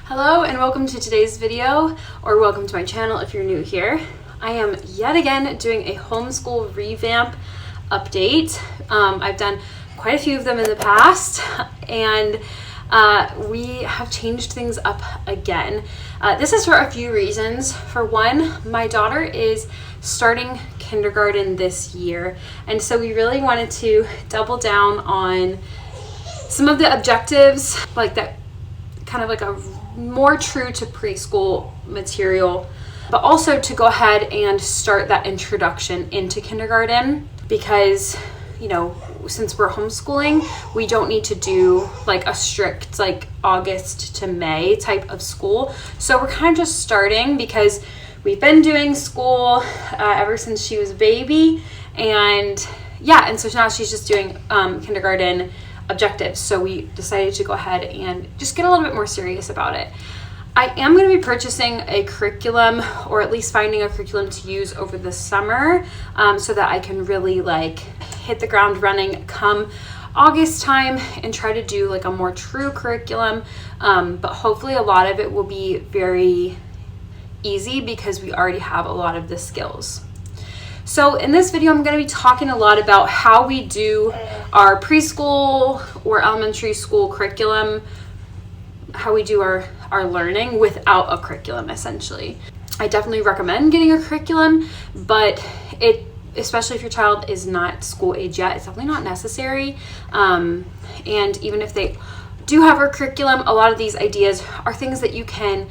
Hello and welcome to today's video, or welcome to my channel if you're new here. I am yet again doing a homeschool revamp update. I've done quite a few of them in the past, and we have changed things up again. This is for a few reasons. For one, my daughter is starting kindergarten this year, and so we really wanted to double down on some of the objectives, like that kind of like a more true to preschool material, but also to go ahead and start that introduction into kindergarten, because since we're homeschooling, we don't need to do like a strict like August to May type of school. So we're kind of just starting because we've been doing school ever since she was a baby, and so now she's just doing kindergarten objectives. So we decided to go ahead and just get a little bit more serious about it. I am going to be purchasing a curriculum, or at least finding a curriculum to use over the summer, so that I can really like hit the ground running come August time and try to do like a more true curriculum. But hopefully a lot of it will be very easy because we already have a lot of the skills. So in this video, I'm going to be talking a lot about how we do our preschool or elementary school curriculum, how we do our learning without a curriculum, essentially. I definitely recommend getting a curriculum, but especially if your child is not school age yet, it's definitely not necessary. And even if they do have a curriculum, a lot of these ideas are things that you can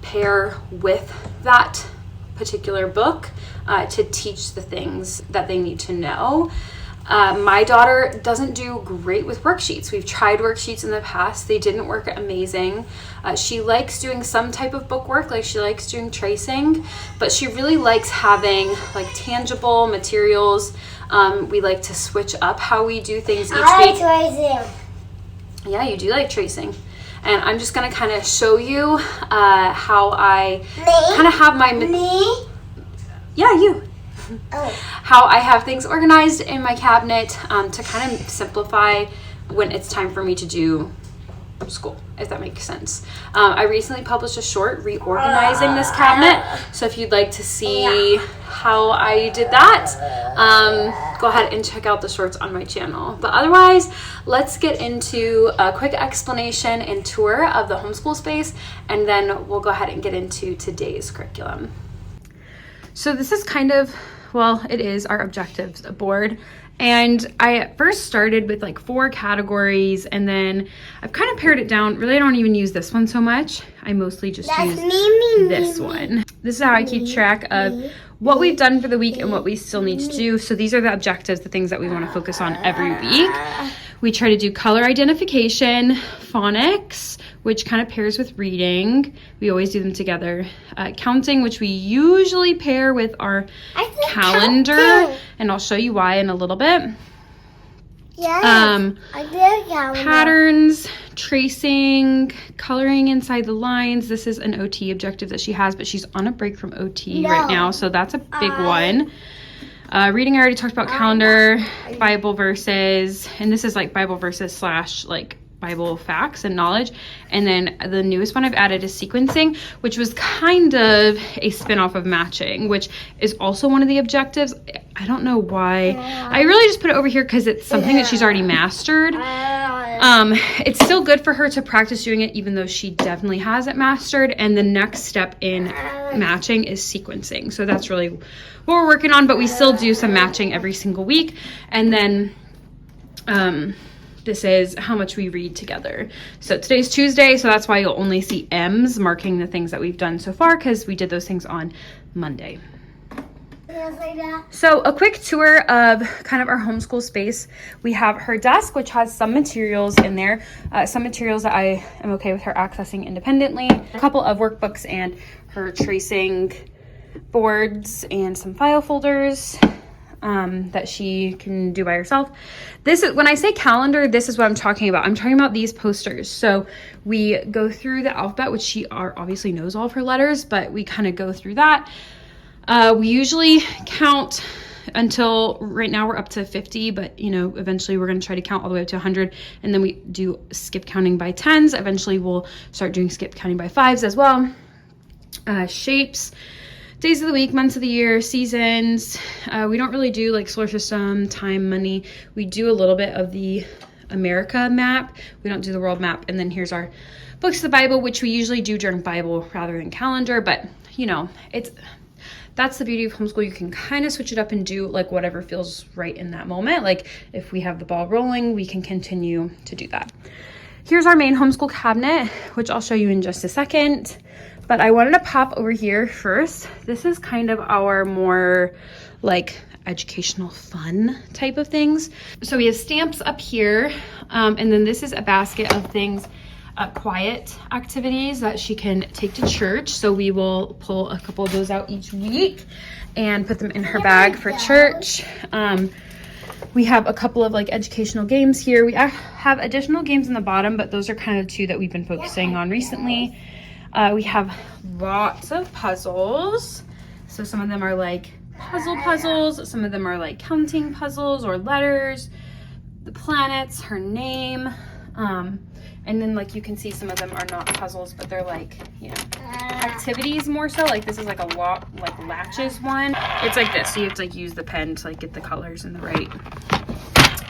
pair with that particular book to teach the things that they need to know. My daughter doesn't do great with worksheets. We've tried worksheets in the past. They didn't work amazing. She likes doing some type of book work, like she likes doing tracing, but she really likes having like tangible materials. We like to switch up how we do things each week. I like tracing. Yeah, you do like tracing. And I'm just going to kind of show you how I kind of have my... Me? Yeah, you. Oh. How I have things organized in my cabinet to kind of simplify when it's time for me to do school, if that makes sense. I recently published a short reorganizing this cabinet, so if you'd like to see how I did that, go ahead and check out the shorts on my channel. But otherwise, let's get into a quick explanation and tour of the homeschool space, and then we'll go ahead and get into today's curriculum. So this is kind of, well, it is our objectives board. And I at first started with like 4 categories, and then I've kind of pared it down. Really, I don't even use this one so much. I mostly just use this one. This is how I keep track of what we've done for the week and what we still need to do. So these are the objectives, the things that we want to focus on every week. We try to do color identification, phonics, which kind of pairs with reading. We always do them together. Counting, which we usually pair with our calendar, counting. And I'll show you why in a little bit. Yes, I did calendar. Patterns, tracing, coloring inside the lines. This is an OT objective that she has, but she's on a break from OT right now, so that's a big one. Reading, I already talked about calendar, Bible verses, and this is like Bible verses / like Bible facts and knowledge. And then the newest one I've added is sequencing, which was kind of a spin-off of matching, which is also one of the objectives. I don't know why. I really just put it over here because it's something that she's already mastered. It's still good for her to practice doing it, even though she definitely has it mastered. And the next step in matching is sequencing. So that's really what we're working on, but we still do some matching every single week. And then this is how much we read together. So today's Tuesday, so that's why you'll only see M's marking the things that we've done so far, because we did those things on Monday. So a quick tour of kind of our homeschool space. We have her desk, which has some materials in there, some materials that I am okay with her accessing independently, a couple of workbooks and her tracing boards and some file folders that she can do by herself. This is, when I say calendar, this is what I'm talking about. I'm talking about these posters. So we go through the alphabet, which she obviously knows all of her letters, but we kind of go through that. We usually count until right now we're up to 50, but you know, eventually we're going to try to count all the way up to 100, and then we do skip counting by 10s. Eventually we'll start doing skip counting by 5s as well. Shapes, days of the week, months of the year, seasons. We don't really do like solar system, time, money. We do a little bit of the America map. We don't do the world map. And then here's our books of the Bible, which we usually do during Bible rather than calendar, but you know, that's the beauty of homeschool. You can kind of switch it up and do like whatever feels right in that moment. Like if we have the ball rolling, we can continue to do that. Here's our main homeschool cabinet, which I'll show you in just a second. But I wanted to pop over here first. This is kind of our more like educational fun type of things. So we have stamps up here. And then this is a basket of things, quiet activities that she can take to church. So we will pull a couple of those out each week and put them in her bag for church. We have a couple of like educational games here. We have additional games in the bottom, but those are kind of two that we've been focusing on recently. We have lots of puzzles. So some of them are like puzzles. Some of them are like counting puzzles or letters, the planets, her name. And then like you can see some of them are not puzzles, but they're like, you know, activities more so. Like this is like a like latches one. It's like this. So you have to like use the pen to like get the colors in the right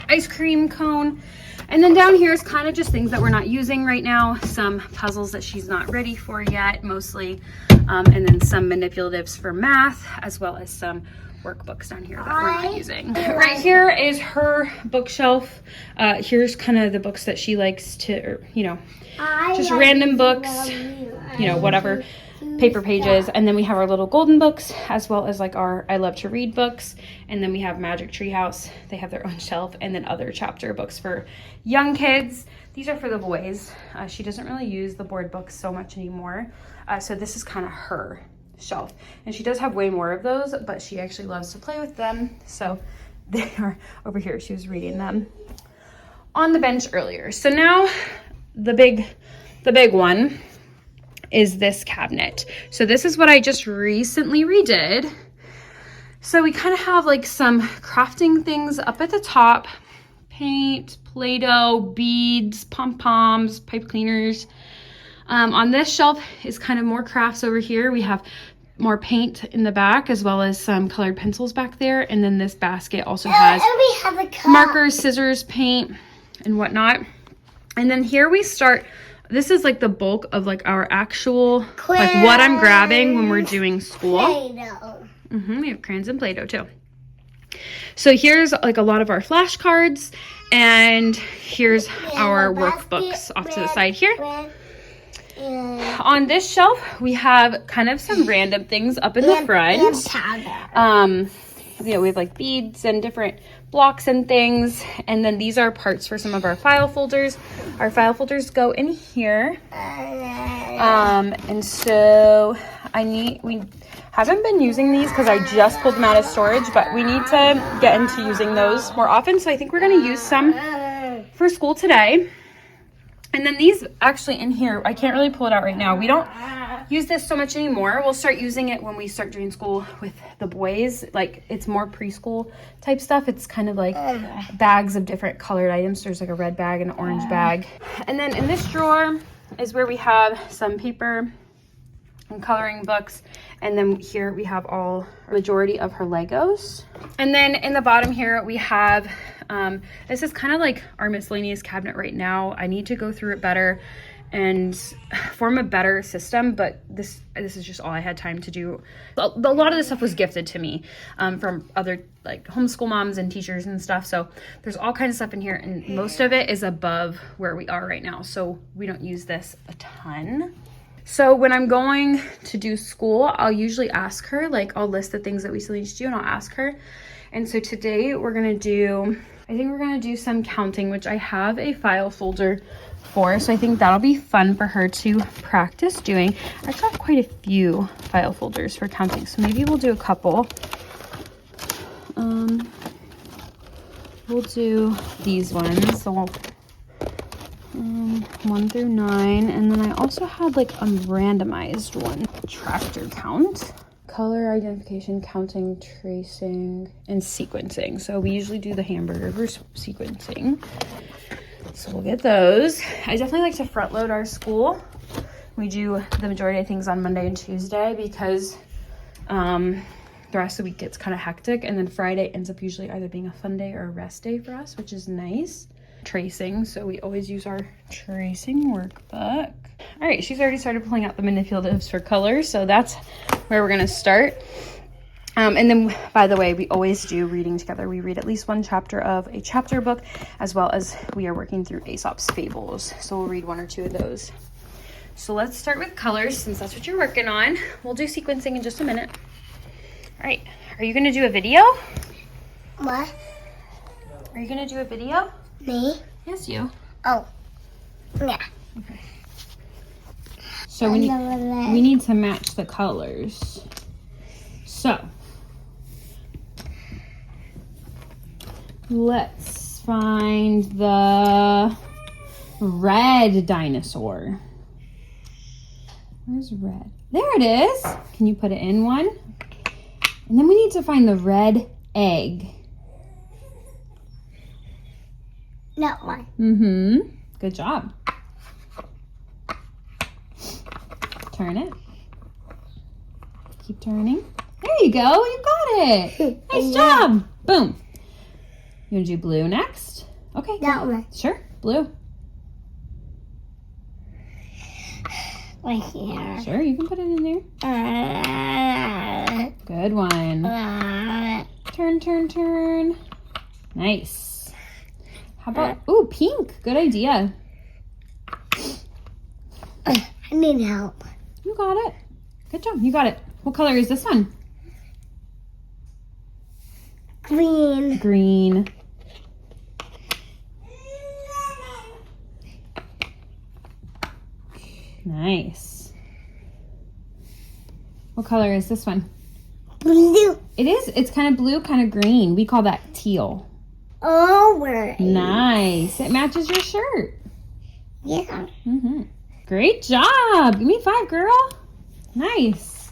ice cream cone. And then down here is kind of just things that we're not using right now. Some puzzles that she's not ready for yet, mostly. And then some manipulatives for math, as well as some workbooks down here that we're not using. Right here is her bookshelf. Here's kind of the books that she likes to, you know, just random books, you know, whatever, paper pages. And then we have our little golden books, as well as like our I love to read books. And then we have Magic Tree House. They have their own shelf, and then other chapter books for young kids. These are for the boys. She doesn't really use the board books so much anymore. So this is kind of her shelf, and she does have way more of those, but she actually loves to play with them, so they are over here. She was reading them on the bench earlier. So now the big one is this cabinet. So this is what I just recently redid. So we kind of have like some crafting things up at the top: paint, Play-Doh, beads, pom-poms, pipe cleaners. On this shelf is kind of more crafts over here. We have more paint in the back, as well as some colored pencils back there. And then this basket also has markers, scissors, paint, and whatnot. And then here we start. This is like the bulk of like our actual, like what I'm grabbing when we're doing school. We have crayons and Play-Doh too. So here's like a lot of our flashcards, and here's our workbooks off to the side here. On this shelf, we have kind of some random things up in the front. You know, we have like beads and different blocks and things. And then these are parts for some of our file folders. Our file folders go in here. And so we haven't been using these because I just pulled them out of storage, but we need to get into using those more often. So I think we're going to use some for school today. And then these actually in here, I can't really pull it out right now. We don't use this so much anymore. We'll start using it when we start doing school with the boys. Like it's more preschool type stuff. It's kind of like bags of different colored items. There's like a red bag and an orange bag. And then in this drawer is where we have some paper and coloring books. And then here we have majority of her Legos. And then in the bottom here we have, this is kind of like our miscellaneous cabinet right now. I need to go through it better and form a better system, but this is just all I had time to do. A lot of this stuff was gifted to me from other like homeschool moms and teachers and stuff. So there's all kinds of stuff in here, and most of it is above where we are right now. So we don't use this a ton. So when I'm going to do school, I'll usually ask her, like I'll list the things that we still need to do and I'll ask her. And so today we're gonna do, I think we're gonna do some counting, which I have a file folder for. So I think that'll be fun for her to practice doing. I actually have quite a few file folders for counting, so maybe we'll do a couple. We'll do these ones. So 1 through 9, and then I also had like a randomized one, tractor count, color identification, counting, tracing, and sequencing. So we usually do the hamburger versus sequencing. So we'll get those. I definitely like to front load our school. We do the majority of things on Monday and Tuesday because the rest of the week gets kind of hectic. And then Friday ends up usually either being a fun day or a rest day for us, which is nice. Tracing, so we always use our tracing workbook. All right, she's already started pulling out the manipulatives for colors, so that's where we're gonna start. And then, by the way, we always do reading together. We read at least one chapter of a chapter book, as well as we are working through Aesop's Fables. So we'll read one or two of those. So let's start with colors, since that's what you're working on. We'll do sequencing in just a minute. All right, are you gonna do a video? What? Are you gonna do a video? Me? Yes, you. Oh. Yeah. Okay. So we need to match the colors. So let's find the red dinosaur. Where's red? There it is. Can you put it in one? And then we need to find the red egg. That one. Mm-hmm. Good job. Turn it. Keep turning. There you go. You got it. Nice job. Boom. You want to do blue next? Okay. That one. Sure. Blue. Right here. Sure. You can put it in there. Good one. Turn, turn, turn. Nice. How about, ooh, pink. Good idea. I need help. You got it. Good job. You got it. What color is this one? Green. Green. Nice. What color is this one? Blue. It is. It's kind of blue, kind of green. We call that teal. Orange. Nice. It matches your shirt. Yeah. Mm-hmm. Great job. Give me 5, girl. Nice.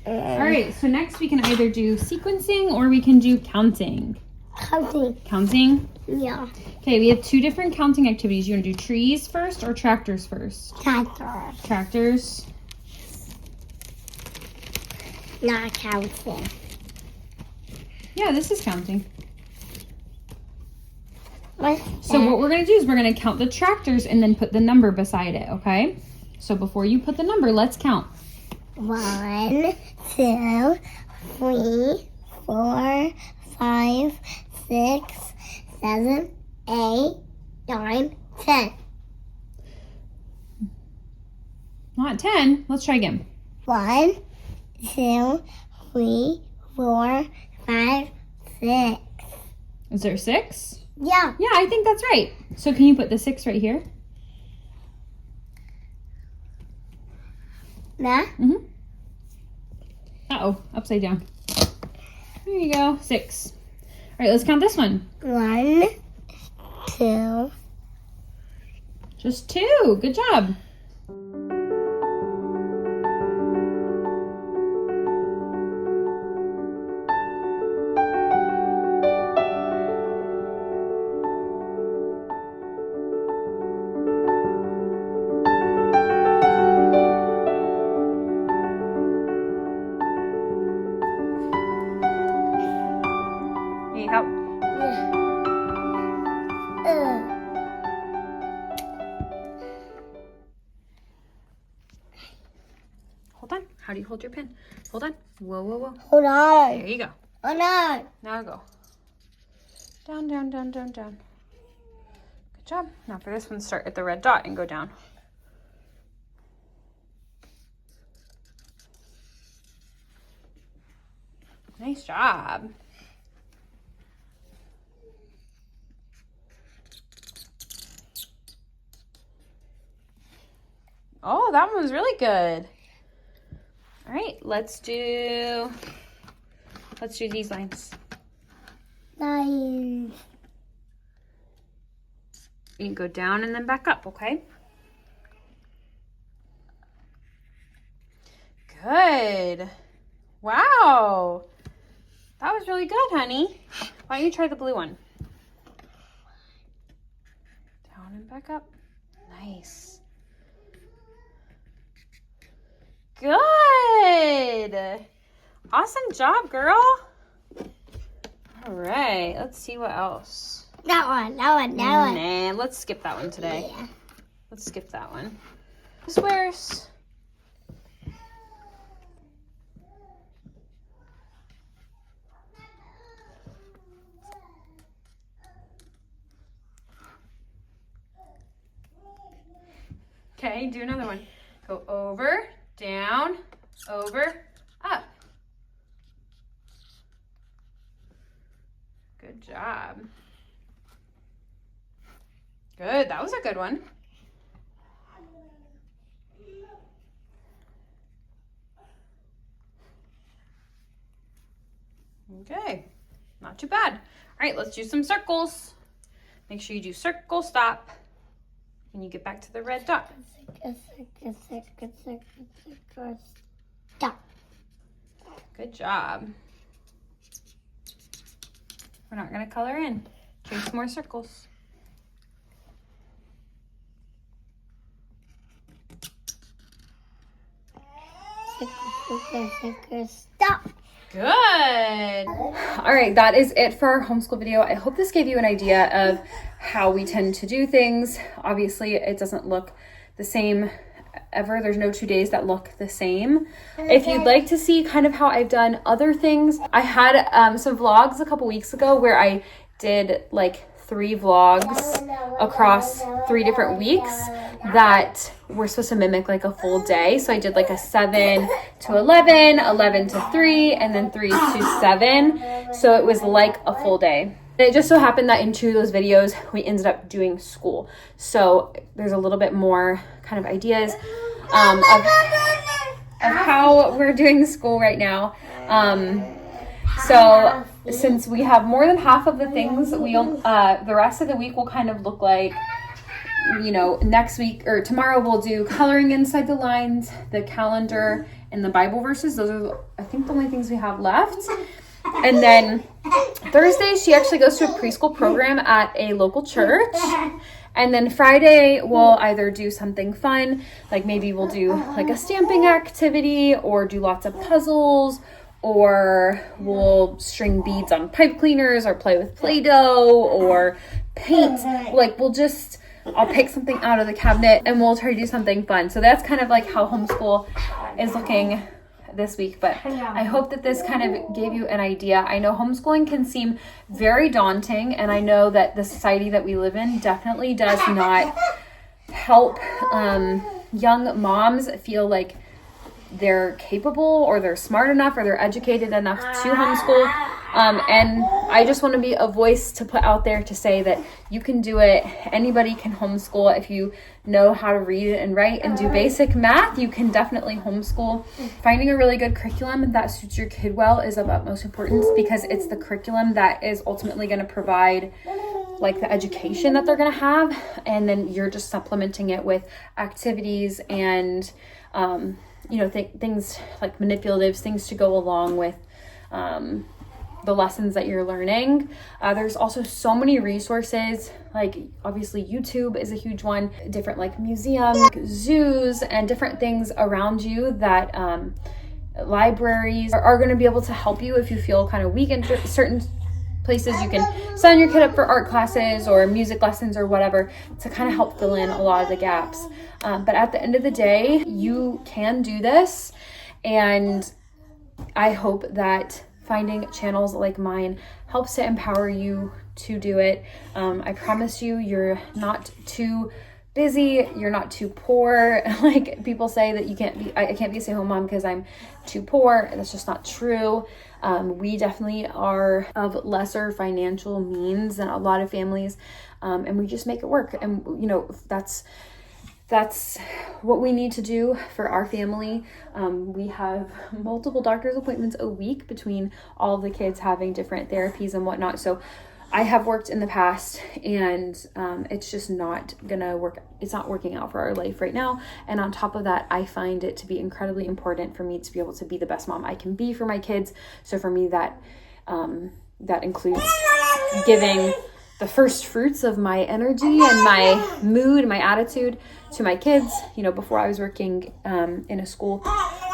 All right. So next we can either do sequencing or we can do counting. Counting. Counting? Yeah. Okay, we have 2 different counting activities. You want to do trees first or tractors first? Tractor. Tractors. Not counting. Yeah, this is counting. What's So what we're going to do is we're going to count the tractors and then put the number beside it, okay? So before you put the number, let's count. 1, 2, 3, 4, 5, 6, 7, 8, 9, 10. Not 10. Let's try again. 1, 2, 3, 4, 5, 6. Is there 6? Yeah. Yeah, I think that's right. So can you put the 6 right here? Nah. Mm-hmm. Uh-oh, upside down. There you go, 6. All right, let's count this one. 1, 2. Just 2. Good job. Need help? Hold on. How do you hold your pen? Hold on. Whoa, whoa, whoa. Hold on. There you go. Hold on. Now go. Down, down, down, down, down. Good job. Now for this one, start at the red dot and go down. Nice job. Oh, that one was really good. All right, let's do these lines. Nine. You can go down and then back up, okay? Good. Wow. That was really good, honey. Why don't you try the blue one? Down and back up. Nice. Good. Awesome job, girl. All right, let's see what else. That one. Nah, let's skip that one today. Yeah. Let's skip that one. Squares. Okay, do another one. Go over, down, over, up. Good job. Good, that was a good one. Okay, not too bad. All right, let's do some circles. Make sure you do circle, stop, when you get back to the red dot. Stop. Good job. We're not gonna color in. Trace more circles. Stop. Good. All right, that is it for our homeschool video. I hope this gave you an idea of how we tend to do things. Obviously, it doesn't look the same ever. There's no 2 days that look the same. If you'd like to see kind of how I've done other things, I had some vlogs a couple weeks ago where I did like 3 vlogs across 3 different weeks that were supposed to mimic like a full day. So I did like a 7 to 11, 11 to 3, and then 3 to 7. So it was like a full day. And it just so happened that in 2 of those videos, we ended up doing school. So there's a little bit more kind of ideas of how we're doing school right now. So since we have more than half of the things, the rest of the week will kind of look like, you know, next week or tomorrow we'll do coloring inside the lines, the calendar, and the Bible verses. Those are, I think, the only things we have left. And then Thursday, she actually goes to a preschool program at a local church. And then Friday, we'll either do something fun, like maybe we'll do like a stamping activity or do lots of puzzles, or we'll string beads on pipe cleaners or play with Play-Doh or paint. Like I'll pick something out of the cabinet and we'll try to do something fun. So that's kind of like how homeschool is looking this week. But I hope that this kind of gave you an idea. I know homeschooling can seem very daunting, and I know that the society that we live in definitely does not help young moms feel like they're capable or they're smart enough or they're educated enough to homeschool. And I just want to be a voice to put out there to say that you can do it. Anybody can homeschool. If you know how to read and write and do basic math, you can definitely homeschool. Finding a really good curriculum that suits your kid well is of utmost importance, because it's the curriculum that is ultimately going to provide like the education that they're going to have. And then you're just supplementing it with activities and, things like manipulatives, things to go along with the lessons that you're learning. There's also so many resources, like obviously YouTube is a huge one, different like museums, zoos, and different things around you that libraries are going to be able to help you if you feel kind of weak in certain places. You can sign your kid up for art classes or music lessons or whatever to kind of help fill in a lot of the gaps. But at the end of the day, you can do this. And I hope that finding channels like mine helps to empower you to do it. I promise you, you're not too busy, you're not too poor. Like people say that I can't be a stay-at-home mom because I'm too poor. That's just not true. We definitely are of lesser financial means than a lot of families, and we just make it work. And that's what we need to do for our family. We have multiple doctor's appointments a week between all of the kids having different therapies and whatnot. So I have worked in the past, and it's just not gonna work. It's not working out for our life right now. And on top of that, I find it to be incredibly important for me to be able to be the best mom I can be for my kids. So for me, that includes giving the first fruits of my energy and my mood and my attitude to my kids. You know, before I was working in a school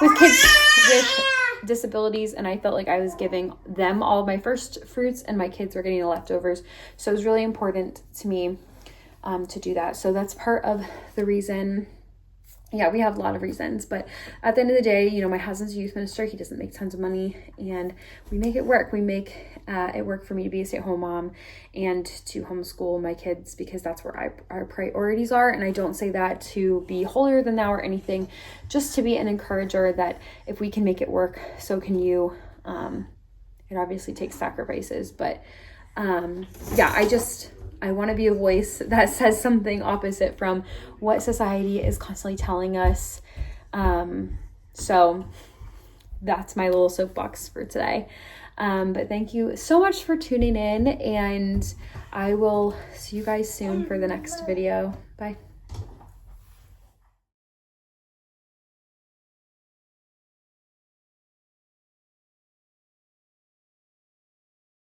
with kids with disabilities, and I felt like I was giving them all of my first fruits and my kids were getting the leftovers. So it was really important to me to do that. So that's part of the reason. Yeah, we have a lot of reasons, but at the end of the day, you know, my husband's a youth minister. He doesn't make tons of money, and we make it work. We make it work for me to be a stay-at-home mom and to homeschool my kids, because that's where our priorities are. And I don't say that to be holier than thou or anything, just to be an encourager that if we can make it work, so can you. It obviously takes sacrifices, but yeah, I want to be a voice that says something opposite from what society is constantly telling us. So that's my little soapbox for today. But thank you so much for tuning in, and I will see you guys soon for the next video. Bye.